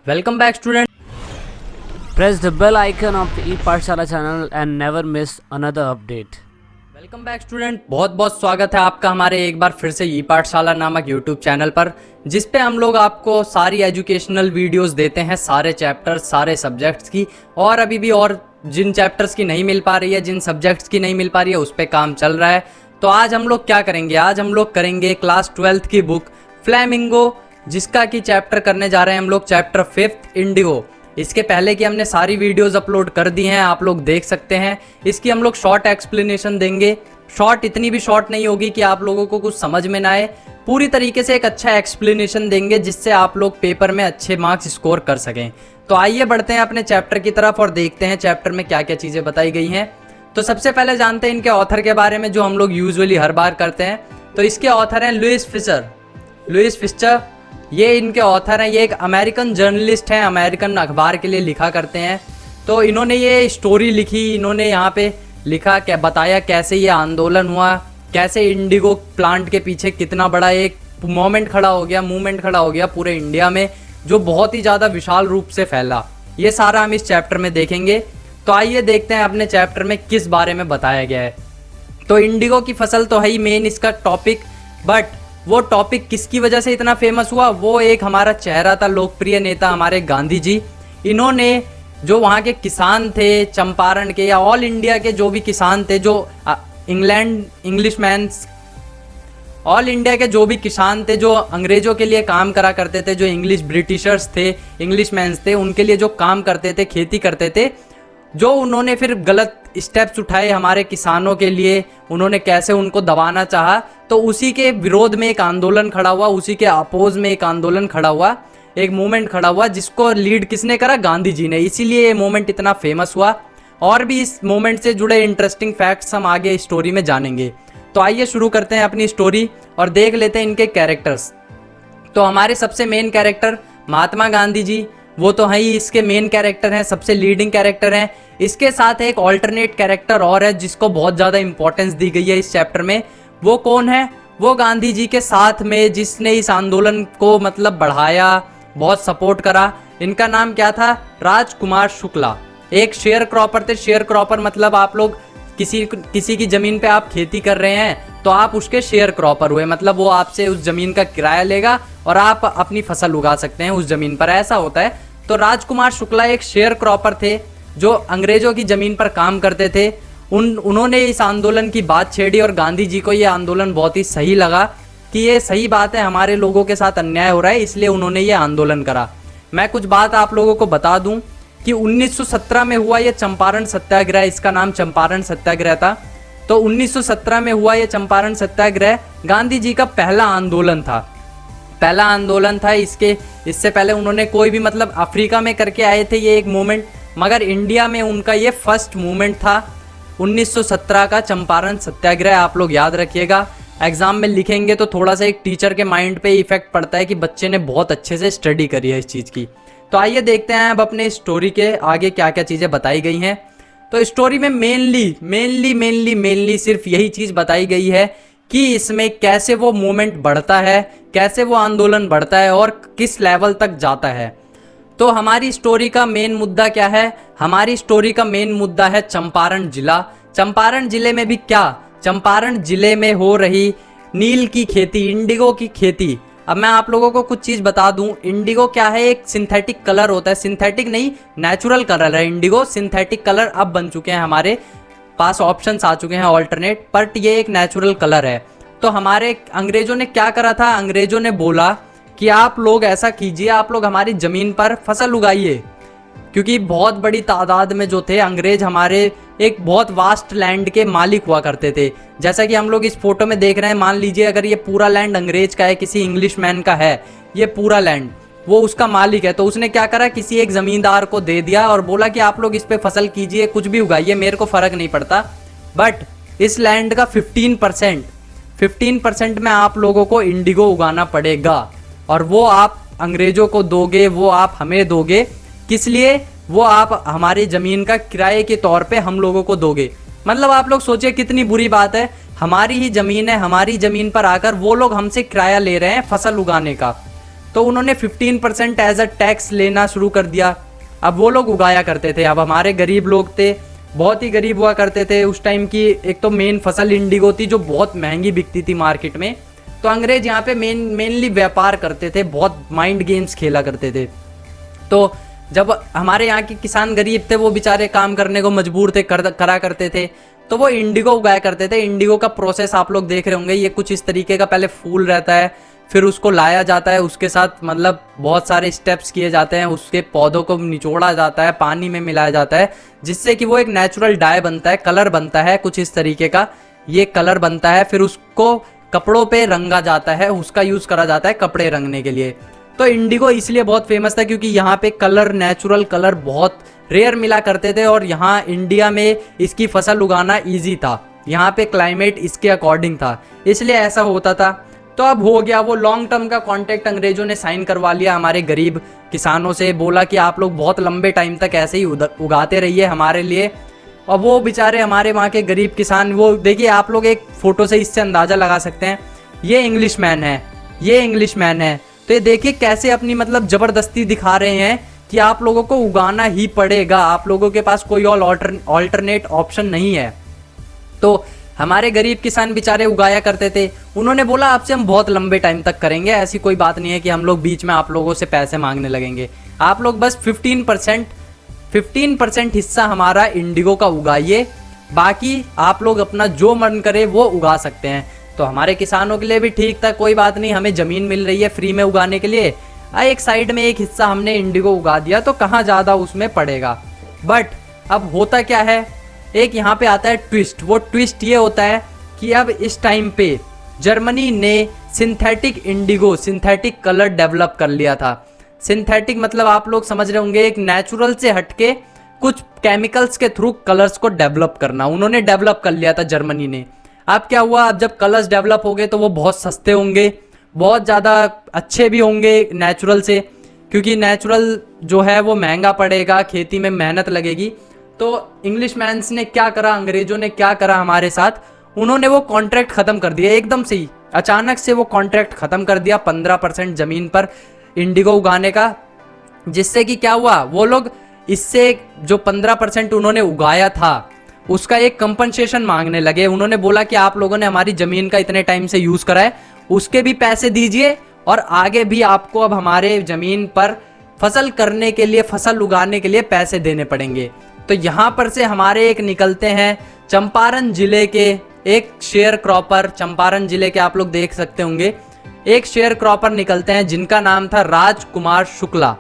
Welcome back, student. Press the bell icon of the ePathshala channel and never miss another update. Welcome back student, बहुत बहुत स्वागत है आपका हमारे एक बार फिर से ई पाठशाला नामक यूट्यूब चैनल पर, जिस पे हम लोग आपको सारी एजुकेशनल वीडियोस देते हैं, सारे चैप्टर्स सारे सब्जेक्ट्स की। और अभी भी और जिन चैप्टर्स की नहीं मिल पा रही है, जिन सब्जेक्ट्स की नहीं मिल पा रही है, उस पर काम चल रहा है। तो आज हम लोग क्या करेंगे, आज हम लोग करेंगे क्लास 12th की बुक फ्लैमिंगो, जिसका कि चैप्टर करने जा रहे हैं हम लोग चैप्टर 5 इंडिगो। इसके पहले की हमने सारी वीडियोस अपलोड कर दी हैं, आप लोग देख सकते हैं। इसकी हम लोग शॉर्ट एक्सप्लेनेशन देंगे। शॉर्ट इतनी भी शॉर्ट नहीं होगी कि आप लोगों को कुछ समझ में ना आए, पूरी तरीके से एक अच्छा एक्सप्लेनेशन देंगे जिससे आप लोग पेपर में अच्छे मार्क्स स्कोर कर सकें। तो आइए बढ़ते हैं अपने चैप्टर की तरफ और देखते हैं चैप्टर में क्या क्या चीज़ें बताई गई हैं। तो सबसे पहले जानते हैं इनके ऑथर के बारे में, जो हम लोग यूजुअली हर बार करते हैं। तो इसके ऑथर हैं लुइस फिशर। ये इनके ऑथर हैं, ये एक अमेरिकन जर्नलिस्ट हैं, अमेरिकन अखबार के लिए लिखा करते हैं। तो इन्होंने ये स्टोरी लिखी, इन्होंने यहाँ पे लिखा, क्या बताया कैसे ये आंदोलन हुआ, कैसे इंडिगो प्लांट के पीछे कितना बड़ा एक मूवमेंट खड़ा हो गया पूरे इंडिया में, जो बहुत ही ज़्यादा विशाल रूप से फैला। ये सारा हम इस चैप्टर में देखेंगे। तो आइए देखते हैं अपने चैप्टर में किस बारे में बताया गया है। तो इंडिगो की फसल तो है ही मेन इसका टॉपिक, बट वो टॉपिक किसकी वजह से इतना फेमस हुआ, वो एक हमारा चेहरा था, लोकप्रिय नेता हमारे गांधी जी। इन्होंने जो वहाँ के किसान थे, चंपारण के या ऑल इंडिया के जो भी किसान थे, जो ऑल इंडिया के जो भी किसान थे, जो अंग्रेजों के लिए काम करा करते थे, जो ब्रिटिशर्स थे, इंग्लिशमैन्स थे, उनके लिए जो काम करते थे, खेती करते थे, जो उन्होंने फिर गलत स्टेप्स उठाए हमारे किसानों के लिए, उन्होंने कैसे उनको दबाना चाहा, तो उसी के विरोध में एक आंदोलन खड़ा हुआ, उसी के अपोज में एक आंदोलन खड़ा हुआ, एक मूवमेंट खड़ा हुआ, जिसको लीड किसने करा, गांधी जी ने। इसीलिए ये मूवमेंट इतना फेमस हुआ। और भी इस मूवमेंट से जुड़े इंटरेस्टिंग फैक्ट्स हम आगे स्टोरी में जानेंगे। तो आइए शुरू करते हैं अपनी स्टोरी और देख लेते हैं इनके कैरेक्टर्स। तो हमारे सबसे मेन कैरेक्टर महात्मा गांधी जी, वो तो है ही इसके मेन कैरेक्टर हैं, सबसे लीडिंग कैरेक्टर हैं। इसके साथ एक ऑल्टरनेट कैरेक्टर और है जिसको बहुत ज़्यादा इंपॉर्टेंस दी गई है इस चैप्टर में। वो कौन है, वो गांधी जी के साथ में जिसने इस आंदोलन को मतलब बढ़ाया, बहुत सपोर्ट करा। इनका नाम क्या था, राजकुमार शुक्ला। एक शेयर क्रॉपर थे। शेयर क्रॉपर मतलब आप लोग किसी की ज़मीन पे आप खेती कर रहे हैं तो आप उसके शेयर क्रॉपर हुए, मतलब वो आपसे उस ज़मीन का किराया लेगा और आप अपनी फसल उगा सकते हैं उस ज़मीन पर, ऐसा होता है। तो राजकुमार शुक्ला एक शेयर क्रॉपर थे जो अंग्रेजों की ज़मीन पर काम करते थे। उन्होंने इस आंदोलन की बात छेड़ी और गांधी जी को ये आंदोलन बहुत ही सही लगा कि ये सही बात है, हमारे लोगों के साथ अन्याय हो रहा है, इसलिए उन्होंने ये आंदोलन करा। मैं कुछ बात आप लोगों को बता दूं कि 1917 में हुआ ये चंपारण सत्याग्रह, इसका नाम चंपारण सत्याग्रह था। तो 1917 में हुआ ये चंपारण सत्याग्रह गांधी जी का पहला आंदोलन था। इससे पहले उन्होंने कोई भी मतलब अफ्रीका में करके आए थे ये एक मूवमेंट, मगर इंडिया में उनका ये फर्स्ट मूवमेंट था 1917 का चंपारण सत्याग्रह। आप लोग याद रखिएगा, एग्जाम में लिखेंगे तो थोड़ा सा एक टीचर के माइंड पे इफेक्ट पड़ता है कि बच्चे ने बहुत अच्छे से स्टडी करी है इस चीज़ की। तो आइए देखते हैं अब अपने स्टोरी के आगे क्या क्या चीज़ें बताई गई हैं। तो स्टोरी में मेनली सिर्फ यही चीज़ बताई गई है कि इसमें कैसे वो मूवमेंट बढ़ता है, कैसे वो आंदोलन बढ़ता है और किस लेवल तक जाता है। तो हमारी स्टोरी का मेन मुद्दा क्या है, हमारी स्टोरी का मेन मुद्दा है चंपारण जिला। चंपारण जिले में भी क्या, चंपारण जिले में हो रही नील की खेती, इंडिगो की खेती। अब मैं आप लोगों को कुछ चीज़ बता दूं, इंडिगो क्या है, एक सिंथेटिक कलर होता है, सिंथेटिक नहीं नेचुरल कलर है इंडिगो। सिंथेटिक कलर अब बन चुके हैं, हमारे पास ऑप्शंस आ चुके हैं ऑल्टरनेट, बट ये एक नेचुरल कलर है। तो हमारे अंग्रेजों ने क्या करा था, अंग्रेजों ने बोला कि आप लोग ऐसा कीजिए, आप लोग हमारी ज़मीन पर फसल उगाइए, क्योंकि बहुत बड़ी तादाद में जो थे अंग्रेज हमारे एक बहुत वास्ट लैंड के मालिक हुआ करते थे। जैसा कि हम लोग इस फोटो में देख रहे हैं, मान लीजिए अगर ये पूरा लैंड अंग्रेज का है, किसी इंग्लिशमैन का है, ये पूरा लैंड वो उसका मालिक है, तो उसने क्या करा, किसी एक ज़मींदार को दे दिया और बोला कि आप लोग इस पे फसल कीजिए, कुछ भी उगाइए, मेरे को फ़र्क नहीं पड़ता, बट इस लैंड का 15% में आप लोगों को इंडिगो उगाना पड़ेगा और वो आप अंग्रेजों को दोगे, वो आप हमें दोगे। किस लिए, वो आप हमारी ज़मीन का किराए के तौर पे हम लोगों को दोगे। मतलब आप लोग सोचिए कितनी बुरी बात है, हमारी ही ज़मीन है, हमारी ज़मीन पर आकर वो लोग हमसे किराया ले रहे हैं फसल उगाने का। तो उन्होंने 15% एज अ टैक्स लेना शुरू कर दिया। अब वो लोग उगाया करते थे। अब हमारे गरीब लोग थे, बहुत ही गरीब हुआ करते थे उस टाइम की। एक तो मेन फसल इंडिगो थी जो बहुत महंगी बिकती थी मार्केट में। तो अंग्रेज यहाँ पे मेनली व्यापार करते थे, बहुत माइंड गेम्स खेला करते थे। तो जब हमारे यहाँ के किसान गरीब थे, वो बेचारे काम करने को मजबूर थे, करा करते थे, तो वो इंडिगो उगाया करते थे। इंडिगो का प्रोसेस आप लोग देख रहे होंगे, ये कुछ इस तरीके का पहले फूल रहता है, फिर उसको लाया जाता है, उसके साथ मतलब बहुत सारे स्टेप्स किए जाते हैं, उसके पौधों को निचोड़ा जाता है, पानी में मिलाया जाता है, जिससे कि वो एक नेचुरल डाई बनता है, कलर बनता है कुछ इस तरीके का, ये कलर बनता है। फिर उसको कपड़ों पे रंगा जाता है, उसका यूज करा जाता है कपड़े रंगने के लिए। तो इंडिगो इसलिए बहुत फेमस था क्योंकि यहाँ पे कलर, नेचुरल कलर बहुत रेयर मिला करते थे, और यहाँ इंडिया में इसकी फसल उगाना ईजी था, यहाँ पे क्लाइमेट इसके अकॉर्डिंग था, इसलिए ऐसा होता था। तो अब हो गया, वो लॉन्ग टर्म का कॉन्ट्रैक्ट अंग्रेजों ने साइन करवा लिया हमारे गरीब किसानों से, बोला कि आप लोग बहुत लंबे टाइम तक ऐसे ही उगाते रहिए हमारे लिए। और वो बेचारे हमारे वहाँ के गरीब किसान, वो देखिए आप लोग एक फोटो से इससे अंदाजा लगा सकते हैं, ये इंग्लिशमैन है, ये इंग्लिशमैन है। तो ये देखिए कैसे अपनी मतलब जबरदस्ती दिखा रहे हैं कि आप लोगों को उगाना ही पड़ेगा, आप लोगों के पास कोई और ऑल्टरनेट ऑप्शन नहीं है। तो हमारे गरीब किसान बेचारे उगाया करते थे। उन्होंने बोला आपसे हम बहुत लंबे टाइम तक करेंगे, ऐसी कोई बात नहीं है कि हम लोग बीच में आप लोगों से पैसे मांगने लगेंगे, आप लोग बस 15% हिस्सा हमारा इंडिगो का उगाइए, बाकी आप लोग अपना जो मन करे वो उगा सकते हैं। तो हमारे किसानों के लिए भी ठीक था, कोई बात नहीं, हमें ज़मीन मिल रही है फ्री में उगाने के लिए, एक साइड में एक हिस्सा हमने इंडिगो उगा दिया, तो कहाँ ज़्यादा उसमें पड़ेगा। बट अब होता क्या है, एक यहाँ पे आता है ट्विस्ट। वो ट्विस्ट ये होता है कि अब इस टाइम पे जर्मनी ने synthetic Indigo, synthetic colour develop कर लिया था। सिंथेटिक मतलब आप लोग समझ रहे होंगे, एक नेचुरल से हटके कुछ केमिकल्स के थ्रू कलर्स को डेवलप करना, उन्होंने डेवलप कर लिया था जर्मनी ने। अब क्या हुआ, अब जब कलर्स डेवलप हो गए तो वो बहुत सस्ते होंगे, बहुत ज़्यादा अच्छे भी होंगे नेचुरल से, क्योंकि नेचुरल जो है वो महंगा पड़ेगा, खेती में मेहनत लगेगी। तो इंग्लिशमैन्स ने क्या करा, अंग्रेजों ने क्या करा हमारे साथ, उन्होंने वो कॉन्ट्रैक्ट ख़त्म कर दिया एकदम से ही, अचानक से वो कॉन्ट्रैक्ट ख़त्म कर दिया 15% ज़मीन पर इंडिगो उगाने का। जिससे कि क्या हुआ, वो लोग इससे जो 15% उन्होंने उगाया था उसका एक कंपनसेशन मांगने लगे। उन्होंने बोला कि आप लोगों ने हमारी ज़मीन का इतने टाइम से यूज़ करा है, उसके भी पैसे दीजिए, और आगे भी आपको अब हमारे ज़मीन पर फसल करने के लिए, फसल उगाने के लिए पैसे देने पड़ेंगे। तो यहाँ पर से हमारे एक निकलते हैं चंपारण जिले के एक शेयर क्रॉपर, चंपारण जिले के आप लोग देख सकते होंगे, एक शेयर क्रॉपर निकलते हैं जिनका नाम था राजकुमार शुक्ला।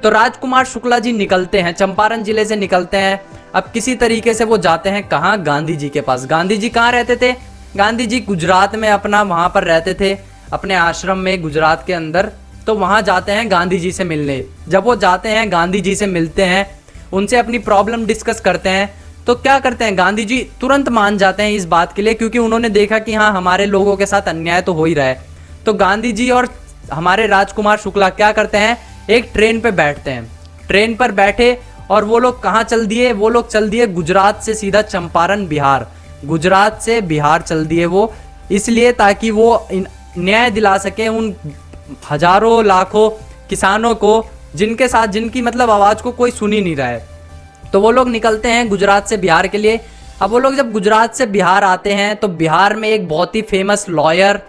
तो राजकुमार शुक्ला जी निकलते हैं, चंपारण जिले से निकलते हैं। अब किसी तरीके से वो जाते हैं कहाँ, गांधी जी के पास। गांधी जी कहाँ रहते थे, गांधी जी गुजरात में अपना वहाँ पर रहते थे, अपने आश्रम में गुजरात के अंदर। तो वहाँ जाते हैं गांधी जी से मिलने। जब वो जाते हैं गांधी जी से मिलते हैं, उनसे अपनी प्रॉब्लम डिस्कस करते हैं, तो क्या करते हैं, गांधी जी तुरंत मान जाते हैं इस बात के लिए, क्योंकि उन्होंने देखा कि हाँ हमारे लोगों के साथ अन्याय तो हो ही रहा है। तो गांधी जी और हमारे राजकुमार शुक्ला क्या करते हैं, एक ट्रेन पे बैठते हैं। ट्रेन पर बैठे और वो लोग कहाँ चल दिए, वो लोग चल दिए गुजरात से सीधा चंपारण बिहार, गुजरात से बिहार चल दिए वो, इसलिए ताकि वो न्याय दिला सके उन हजारों लाखों किसानों को जिनके साथ, जिनकी मतलब आवाज़ को कोई सुन ही नहीं रहा है। तो वो लोग निकलते हैं गुजरात से बिहार के लिए। अब वो लोग जब गुजरात से बिहार आते हैं तो बिहार में एक बहुत ही फेमस लॉयर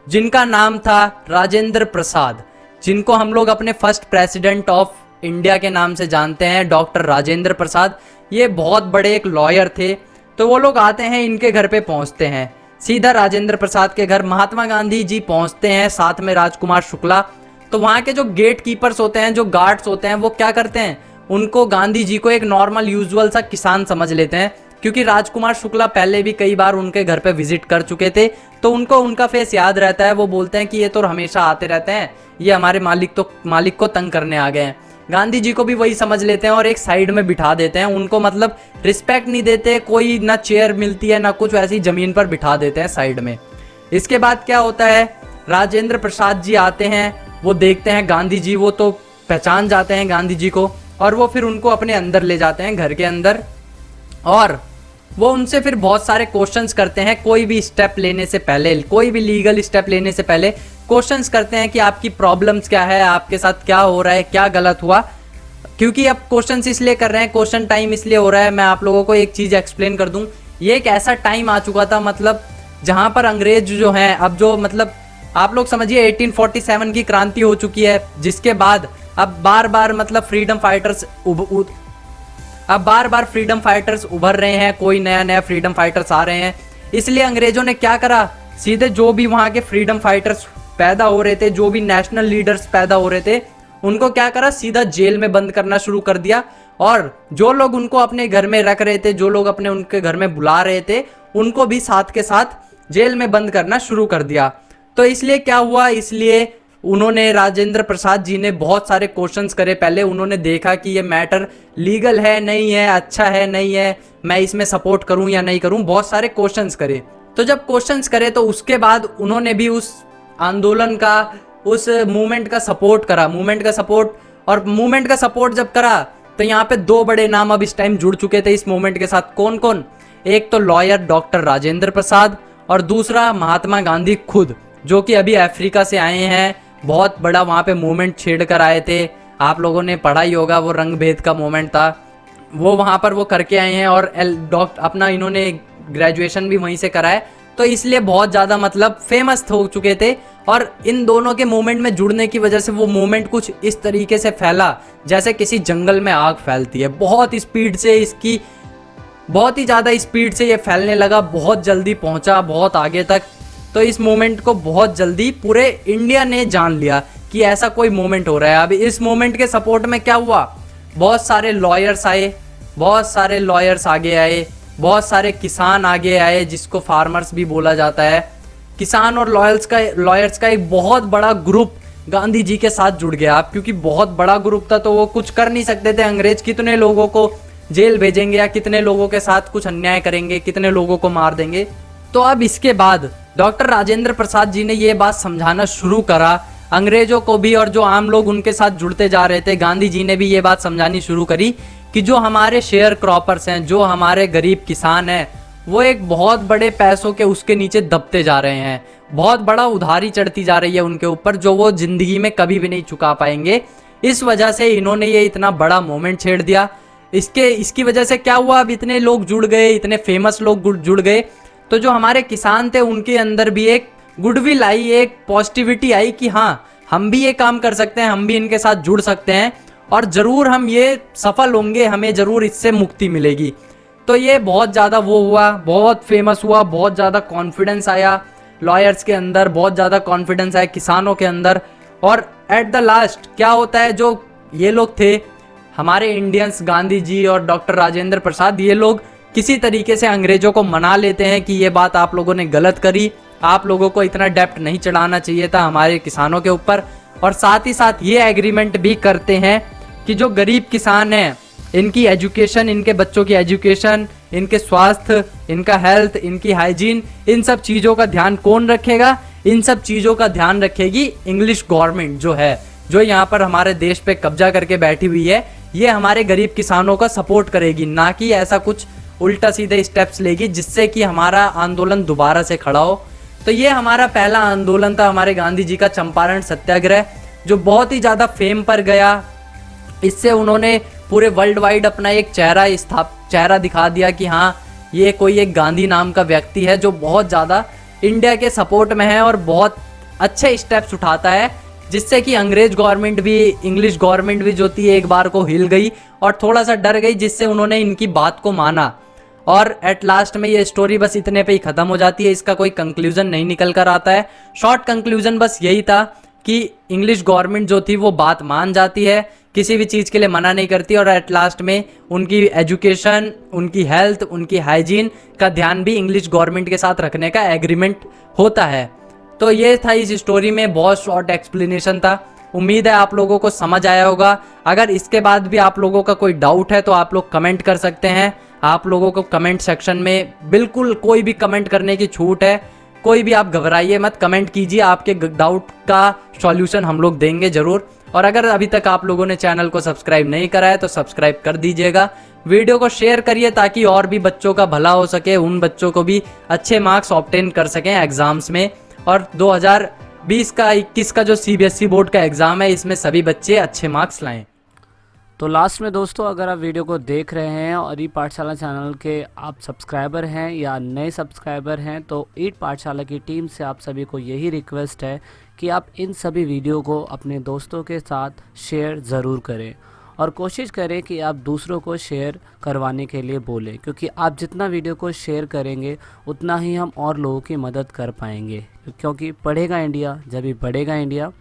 जिनका नाम था राजेंद्र प्रसाद, जिनको हम लोग अपने फर्स्ट प्रेसिडेंट ऑफ इंडिया के नाम से जानते हैं, डॉक्टर राजेंद्र प्रसाद। ये बहुत बड़े एक लॉयर थे। तो वो लोग आते हैं, इनके घर पे पहुंचते हैं, सीधा राजेंद्र प्रसाद के घर महात्मा गांधी जी पहुंचते हैं, साथ में राजकुमार शुक्ला। तो वहाँ के जो गेट कीपर्स होते हैं, जो गार्ड्स होते हैं, वो क्या करते हैं, उनको, गांधी जी को एक नॉर्मल यूजुअल सा किसान समझ लेते हैं, क्योंकि राजकुमार शुक्ला पहले भी कई बार उनके घर पे विजिट कर चुके थे, तो उनको उनका फेस याद रहता है। वो बोलते हैं कि ये तो हमेशा आते रहते हैं, ये हमारे मालिक को तंग करने आ गए हैं। गांधी जी को भी वही समझ लेते हैं और एक साइड में बिठा देते हैं। उनको मतलब रिस्पेक्ट नहीं देते, कोई ना चेयर मिलती है ना कुछ, ऐसी जमीन पर बिठा देते हैं साइड में। इसके बाद क्या होता है, राजेंद्र प्रसाद जी आते हैं, वो देखते हैं गांधी जी, वो तो पहचान जाते हैं गांधी जी को, और वो फिर उनको अपने अंदर ले जाते हैं, घर के अंदर, और वो उनसे फिर बहुत सारे क्वेश्चंस करते हैं। कोई भी स्टेप लेने से पहले, कोई भी लीगल स्टेप लेने से पहले क्वेश्चंस करते हैं कि आपकी प्रॉब्लम्स क्या है, आपके साथ क्या हो रहा है, क्या गलत हुआ। क्योंकि अब क्वेश्चंस इसलिए कर रहे हैं, क्वेश्चन टाइम इसलिए हो रहा है। मैं आप लोगों को एक चीज़ एक्सप्लेन कर दूं, ये एक ऐसा टाइम आ चुका था, मतलब जहां पर अंग्रेज जो हैं, अब जो मतलब आप लोग समझिए 1847 की क्रांति हो चुकी है, जिसके बाद अब बार बार मतलब फ्रीडम फाइटर्स उभर रहे हैं, कोई नया नया फ्रीडम फाइटर्स आ रहे हैं। इसलिए अंग्रेजों ने क्या करा, सीधे जो भी वहां के फ्रीडम फाइटर्स पैदा हो रहे थे, जो भी नेशनल लीडर्स पैदा हो रहे थे, उनको क्या करा, सीधा जेल में बंद करना शुरू कर दिया। और जो लोग उनको अपने घर में रख रहे थे, जो लोग अपने उनके घर में बुला रहे थे, उनको भी साथ के साथ जेल में बंद करना शुरू कर दिया। तो इसलिए क्या हुआ, इसलिए उन्होंने, राजेंद्र प्रसाद जी ने बहुत सारे क्वेश्चंस करे। पहले उन्होंने देखा कि ये मैटर लीगल है नहीं है, अच्छा है नहीं है, मैं इसमें सपोर्ट करूं या नहीं करूं, बहुत सारे क्वेश्चंस करे। तो जब क्वेश्चंस करे तो उसके बाद उन्होंने भी उस आंदोलन का, उस मूवमेंट का सपोर्ट करा। मूवमेंट का सपोर्ट जब करा तो यहाँ पे दो बड़े नाम अब इस टाइम जुड़ चुके थे इस मूवमेंट के साथ। कौन कौन? एक तो लॉयर डॉक्टर राजेंद्र प्रसाद, और दूसरा महात्मा गांधी खुद, जो कि अभी अफ्रीका से आए हैं। बहुत बड़ा वहाँ पे मूवमेंट छेड़ कर आए थे, आप लोगों ने पढ़ा ही होगा, वो रंग भेद का मूवमेंट था, वो वहाँ पर वो करके आए हैं। और अपना इन्होंने ग्रेजुएशन भी वहीं से करा है, तो इसलिए बहुत ज़्यादा मतलब फेमस हो चुके थे। और इन दोनों के मूवमेंट में जुड़ने की वजह से वो मूवमेंट कुछ इस तरीके से फैला जैसे किसी जंगल में आग फैलती है। बहुत स्पीड से, इसकी बहुत ही ज़्यादा स्पीड से ये फैलने लगा, बहुत जल्दी पहुंचा बहुत आगे तक। तो इस मूवमेंट को बहुत जल्दी पूरे इंडिया ने जान लिया कि ऐसा कोई मूवमेंट हो रहा है। अब इस मूवमेंट के सपोर्ट में क्या हुआ, बहुत सारे लॉयर्स आए, बहुत सारे लॉयर्स आगे आए, बहुत सारे किसान आगे आए, जिसको फार्मर्स भी बोला जाता है। किसान और लॉयर्स का एक बहुत बड़ा ग्रुप गांधी जी के साथ जुड़ गया। अब क्योंकि बहुत बड़ा ग्रुप था तो वो कुछ कर नहीं सकते थे, अंग्रेज कितने लोगों को जेल भेजेंगे या कितने लोगों के साथ कुछ अन्याय करेंगे, कितने लोगों को मार देंगे। तो अब इसके बाद डॉक्टर राजेंद्र प्रसाद जी ने ये बात समझाना शुरू करा अंग्रेजों को भी, और जो आम लोग उनके साथ जुड़ते जा रहे थे, गांधी जी ने भी ये बात समझानी शुरू करी कि जो हमारे शेयर क्रॉपर्स हैं, जो हमारे गरीब किसान हैं, वो एक बहुत बड़े पैसों के उसके नीचे दबते जा रहे हैं, बहुत बड़ा उधारी चढ़ती जा रही है उनके ऊपर, जो वो जिंदगी में कभी भी नहीं चुका पाएंगे। इस वजह से इन्होंने ये इतना बड़ा मूवमेंट छेड़ दिया। इसकी वजह से क्या हुआ, अब इतने लोग जुड़ गए, इतने फेमस लोग जुड़ गए, तो जो हमारे किसान थे उनके अंदर भी एक गुडविल आई, एक पॉजिटिविटी आई कि हाँ, हम भी ये काम कर सकते हैं, हम भी इनके साथ जुड़ सकते हैं और ज़रूर हम ये सफल होंगे, हमें ज़रूर इससे मुक्ति मिलेगी। तो ये बहुत ज़्यादा वो हुआ, बहुत फेमस हुआ, बहुत ज़्यादा कॉन्फिडेंस आया लॉयर्स के अंदर, बहुत ज़्यादा कॉन्फिडेंस आया किसानों के अंदर। और एट द लास्ट क्या होता है, जो ये लोग थे हमारे इंडियंस, गांधी जी और डॉक्टर राजेंद्र प्रसाद, ये लोग किसी तरीके से अंग्रेजों को मना लेते हैं कि ये बात आप लोगों ने गलत करी, आप लोगों को इतना डेप्ट नहीं चढ़ाना चाहिए था हमारे किसानों के ऊपर। और साथ ही साथ ये एग्रीमेंट भी करते हैं कि जो गरीब किसान हैं, इनकी एजुकेशन, इनके बच्चों की एजुकेशन, इनके स्वास्थ्य, इनका हेल्थ, इनकी हाइजीन, इन सब चीज़ों का ध्यान कौन रखेगा? इन सब चीज़ों का ध्यान रखेगी इंग्लिश गवर्नमेंट जो है, जो यहाँ पर हमारे देश पे कब्जा करके बैठी हुई है। ये हमारे गरीब किसानों का सपोर्ट करेगी, ना कि ऐसा कुछ उल्टा सीधे स्टेप्स लेगी जिससे कि हमारा आंदोलन दोबारा से खड़ा हो। तो ये हमारा पहला आंदोलन था, हमारे गांधी जी का चंपारण सत्याग्रह, जो बहुत ही ज़्यादा फेम पर गया। इससे उन्होंने पूरे वर्ल्ड वाइड अपना एक चेहरा दिखा दिया कि हाँ, ये कोई एक गांधी नाम का व्यक्ति है जो बहुत ज़्यादा इंडिया के सपोर्ट में है और बहुत अच्छे स्टेप्स उठाता है, जिससे कि अंग्रेज गवर्नमेंट भी, इंग्लिश गवर्नमेंट भी जो थी एक बार को हिल गई और थोड़ा सा डर गई, जिससे उन्होंने इनकी बात को माना। और एट लास्ट में ये स्टोरी बस इतने पे ही ख़त्म हो जाती है, इसका कोई कंक्लूजन नहीं निकल कर आता है। शॉर्ट कंक्लूजन बस यही था कि इंग्लिश गवर्नमेंट जो थी वो बात मान जाती है, किसी भी चीज़ के लिए मना नहीं करती, और एट लास्ट में उनकी एजुकेशन, उनकी हेल्थ, उनकी हाइजीन का ध्यान भी इंग्लिश गवर्नमेंट के साथ रखने का एग्रीमेंट होता है। तो ये था इस स्टोरी में, बहुत शॉर्ट एक्सप्लेनेशन था। उम्मीद है आप लोगों को समझ आया होगा। अगर इसके बाद भी आप लोगों का कोई डाउट है तो आप लोग कमेंट कर सकते हैं। आप लोगों को कमेंट सेक्शन में बिल्कुल कोई भी कमेंट करने की छूट है, कोई भी आप घबराइए मत, कमेंट कीजिए, आपके डाउट का सॉल्यूशन हम लोग देंगे ज़रूर। और अगर अभी तक आप लोगों ने चैनल को सब्सक्राइब नहीं करा है तो सब्सक्राइब कर दीजिएगा। वीडियो को शेयर करिए ताकि और भी बच्चों का भला हो सके, उन बच्चों को भी अच्छे मार्क्स ऑब्टेन कर सकें एग्जाम्स में, और 20 का 21 का जो CBSE बोर्ड का एग्ज़ाम है इसमें सभी बच्चे अच्छे मार्क्स लाएं। तो लास्ट में दोस्तों, अगर आप वीडियो को देख रहे हैं और ई पाठशाला चैनल के आप सब्सक्राइबर हैं या नए सब्सक्राइबर हैं, तो ई पाठशाला की टीम से आप सभी को यही रिक्वेस्ट है कि आप इन सभी वीडियो को अपने दोस्तों के साथ शेयर ज़रूर करें और कोशिश करें कि आप दूसरों को शेयर करवाने के लिए बोलें, क्योंकि आप जितना वीडियो को शेयर करेंगे उतना ही हम और लोगों की मदद कर पाएंगे, क्योंकि पढ़ेगा इंडिया जब भी बढ़ेगा इंडिया।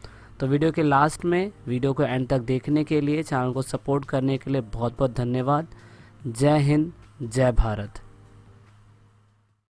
तो वीडियो के लास्ट में वीडियो को एंड तक देखने के लिए, चैनल को सपोर्ट करने के लिए बहुत बहुत धन्यवाद। जय हिंद, जय भारत।